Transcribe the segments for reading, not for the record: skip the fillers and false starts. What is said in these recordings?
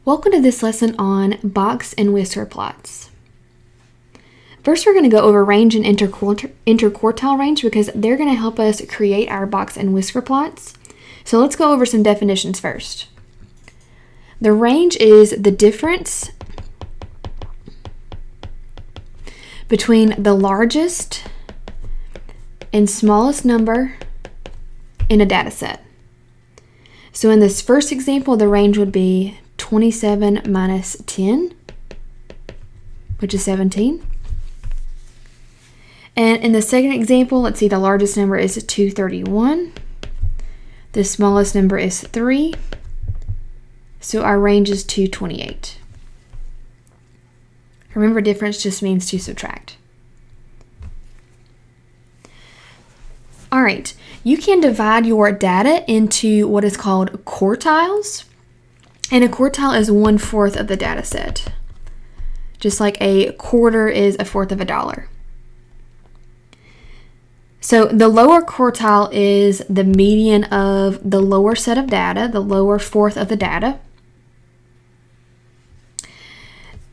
Welcome to this lesson on box and whisker plots. First, we're going to go over range and interquartile range because they're going to help us create our box and whisker plots. So let's go over some definitions first. The range is the difference between the largest and smallest number in a data set. So in this first example, the range would be 27 minus 10, which is 17. And in the second example, let's see, the largest number is 231. The smallest number is 3. So our range is 228. Remember, difference just means to subtract. All right, you can divide your data into what is called quartiles. And a quartile is 1/4 of the data set, just like a quarter is 1/4 of a dollar. So the lower quartile is the median of the lower set of data, the lower fourth of the data.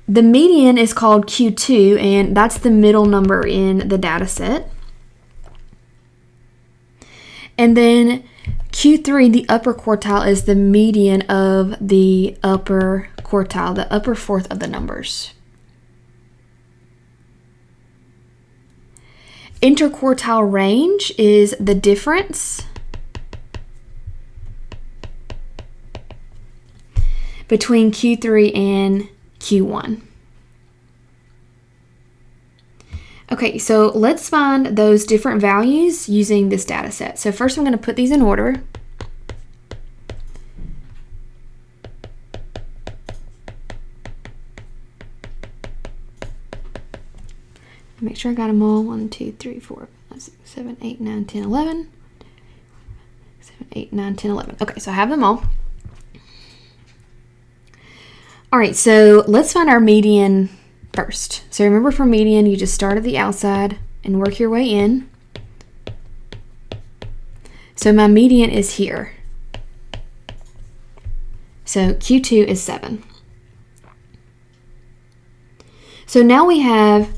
The median is called Q2, and that's the middle number in the data set. And then Q3, the upper quartile, is the median of the upper quartile, the upper fourth of the numbers. Interquartile range is the difference between Q3 and Q1. Okay, so let's find those different values using this data set. So first I'm going to put these in order. Make sure I got them all. 1, 2, 3, 4, 5, 6, 7, 8, 9, 10, 11. 7, 8, 9, 10, 11. Okay, so I have them all. All right, so let's find our median first. So remember, for median, you just start at the outside and work your way in. So my median is here. So Q2 is 7. So now we have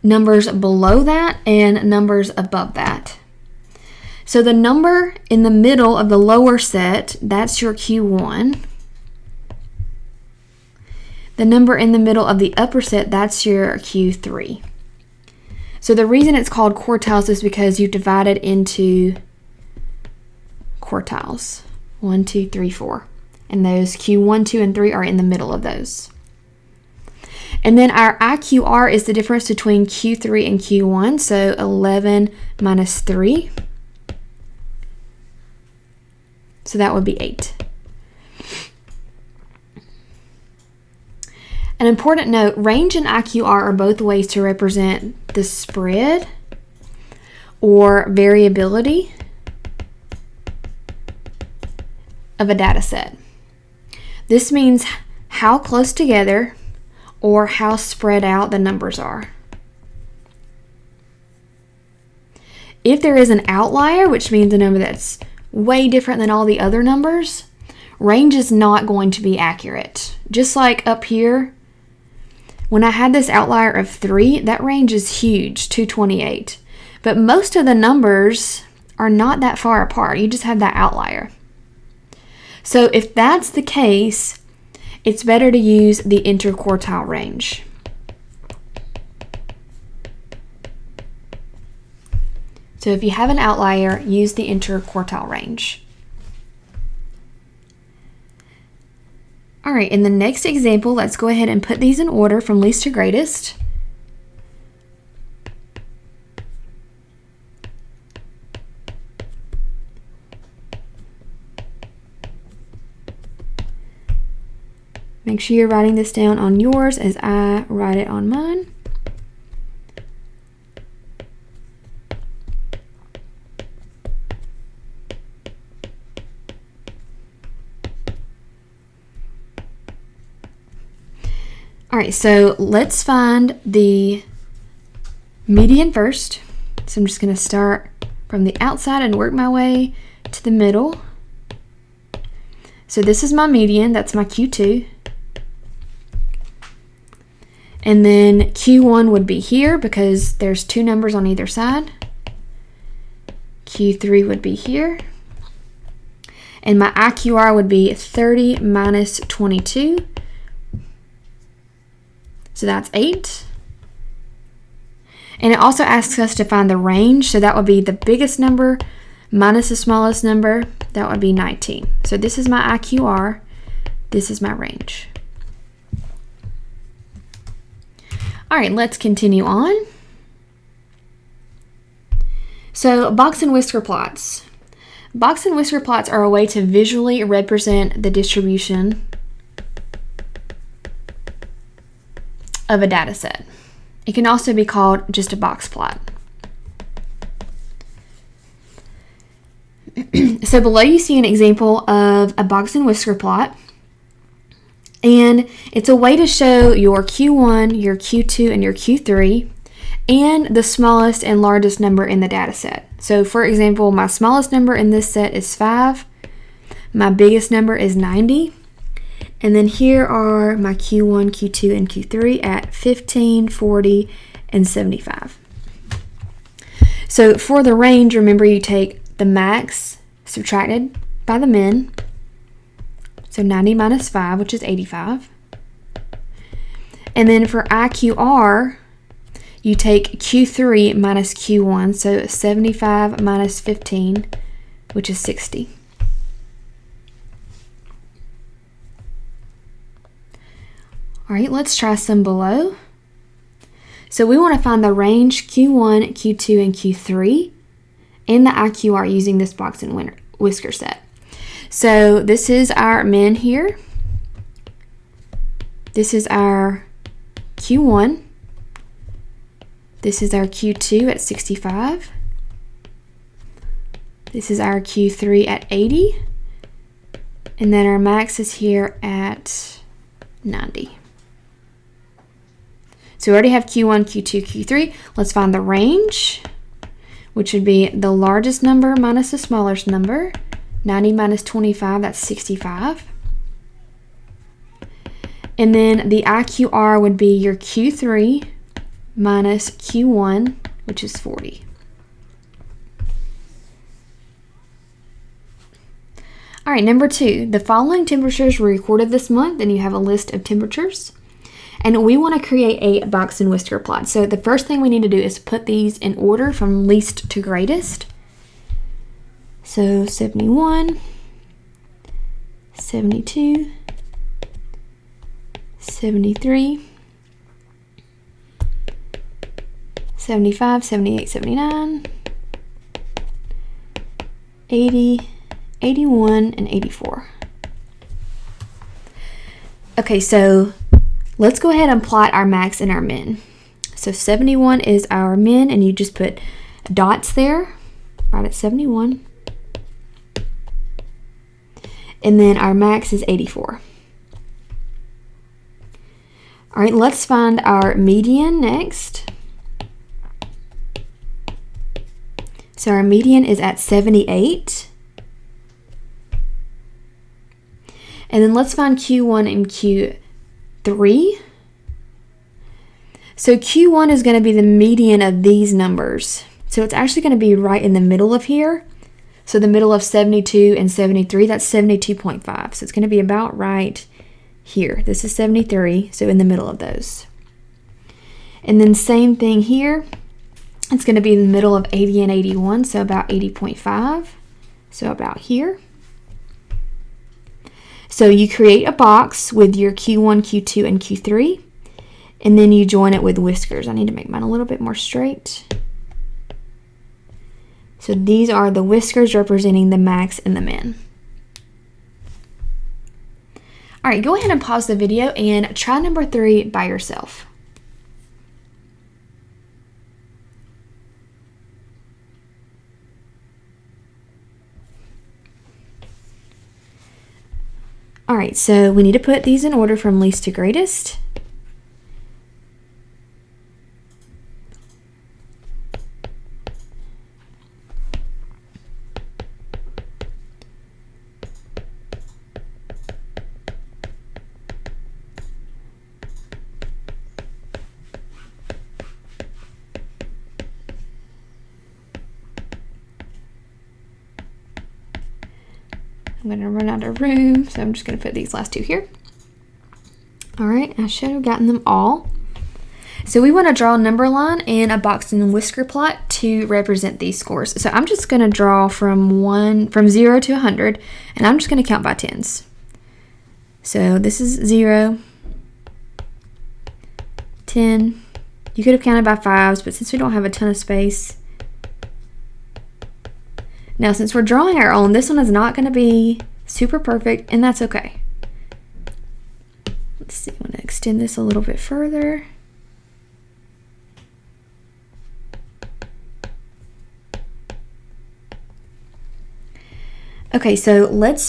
numbers below that and numbers above that. So the number in the middle of the lower set, that's your Q1. The number in the middle of the upper set, that's your Q3. So the reason it's called quartiles is because you divide it into quartiles. 1, 2, 3, 4. And those Q1, 2, and 3 are in the middle of those. And then our IQR is the difference between Q3 and Q1. So 11 minus 3. So that would be 8. An important note, range and IQR are both ways to represent the spread or variability of a data set. This means how close together or how spread out the numbers are. If there is an outlier, which means a number that's way different than all the other numbers, range is not going to be accurate. Just like up here, when I had this outlier of 3, that range is huge, 228. But most of the numbers are not that far apart. You just have that outlier. So if that's the case, it's better to use the interquartile range. So if you have an outlier, use the interquartile range. All right, in the next example, let's go ahead and put these in order from least to greatest. Make sure you're writing this down on yours as I write it on mine. All right, so let's find the median first. So I'm just going to start from the outside and work my way to the middle. So this is my median, that's my Q2. And then Q1 would be here because there's two numbers on either side. Q3 would be here. And my IQR would be 30 minus 22. So that's 8. And it also asks us to find the range. So that would be the biggest number minus the smallest number. That would be 19. So this is my IQR. This is my range. All right, let's continue on. So box and whisker plots. Box and whisker plots are a way to visually represent the distribution of a data set. It can also be called just a box plot. So below you see an example of a box and whisker plot. And it's a way to show your Q1, your Q2, and your Q3, and the smallest and largest number in the data set. So for example, my smallest number in this set is 5. My biggest number is 90. And then here are my Q1, Q2, and Q3 at 15, 40, and 75. So for the range, remember you take the max subtracted by the min. So 90 minus 5, which is 85. And then for IQR, you take Q3 minus Q1, so 75 minus 15, which is 60. All right, let's try some below. So we want to find the range Q1, Q2, and Q3 and the IQR using this box and whisker set. So this is our min here. This is our Q1. This is our Q2 at 65. This is our Q3 at 80. And then our max is here at 90. So we already have Q1, Q2, Q3. Let's find the range, which would be the largest number minus the smallest number. 90 minus 25, that's 65. And then the IQR would be your Q3 minus Q1, which is 40. All right, number 2, the following temperatures were recorded this month, and you have a list of temperatures. And we want to create a box and whisker plot. So the first thing we need to do is put these in order from least to greatest. So 71, 72, 73, 75, 78, 79, 80, 81, and 84. Okay, so let's go ahead and plot our max and our min. So 71 is our min, and you just put dots there, right at 71. And then our max is 84. All right, let's find our median next. So our median is at 78. And then let's find Q1 and Q3. So Q1 is going to be the median of these numbers. So it's actually going to be right in the middle of here. So the middle of 72 and 73, that's 72.5. So it's going to be about right here. This is 73, so in the middle of those. And then same thing here. It's going to be in the middle of 80 and 81, so about 80.5. So about here. So you create a box with your Q1, Q2, and Q3, and then you join it with whiskers. I need to make mine a little bit more straight. So these are the whiskers representing the max and the min. All right, go ahead and pause the video and try number 3 by yourself. All right, so we need to put these in order from least to greatest. I'm going to run out of room, so I'm just going to put these last two here. All right, I should have gotten them all. So we want to draw a number line and a Bowden and Whisker plot to represent these scores. So I'm just going to draw from 0 to 100, and I'm just going to count by tens. So this is 0, 10. You could have counted by fives, but since we don't have a ton of space. Now, since we're drawing our own, this one is not going to be super perfect, and that's okay. Let's see, I'm going to extend this a little bit further. Okay, so let's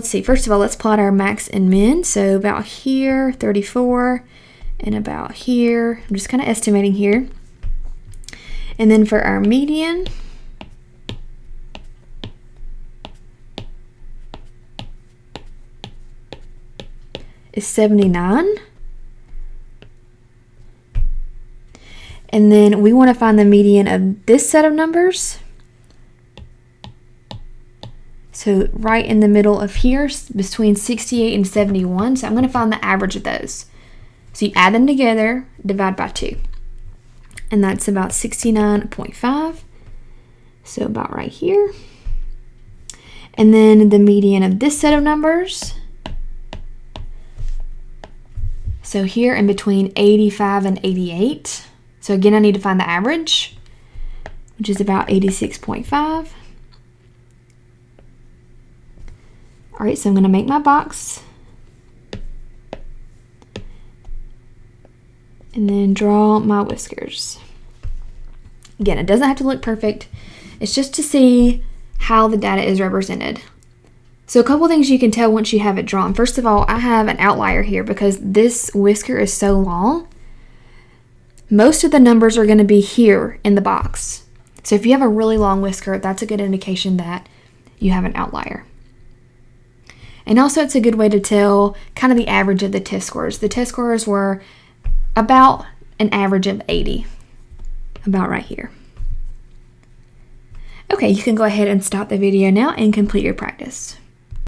see, first of all, let's plot our max and min. So about here, 34, and about here, I'm just kind of estimating here. And then for our median, is 79. And then we want to find the median of this set of numbers. So right in the middle of here, between 68 and 71. So I'm going to find the average of those. So you add them together, divide by 2. And that's about 69.5. So about right here. And then the median of this set of numbers. So here in between 85 and 88. So again, I need to find the average, which is about 86.5. All right, so I'm going to make my box. And then draw my whiskers. Again, it doesn't have to look perfect. It's just to see how the data is represented. So a couple things you can tell once you have it drawn. First of all, I have an outlier here because this whisker is so long. Most of the numbers are going to be here in the box. So if you have a really long whisker, that's a good indication that you have an outlier. And also it's a good way to tell kind of the average of the test scores. The test scores were about an average of 80, about right here. Okay, you can go ahead and stop the video now and complete your practice.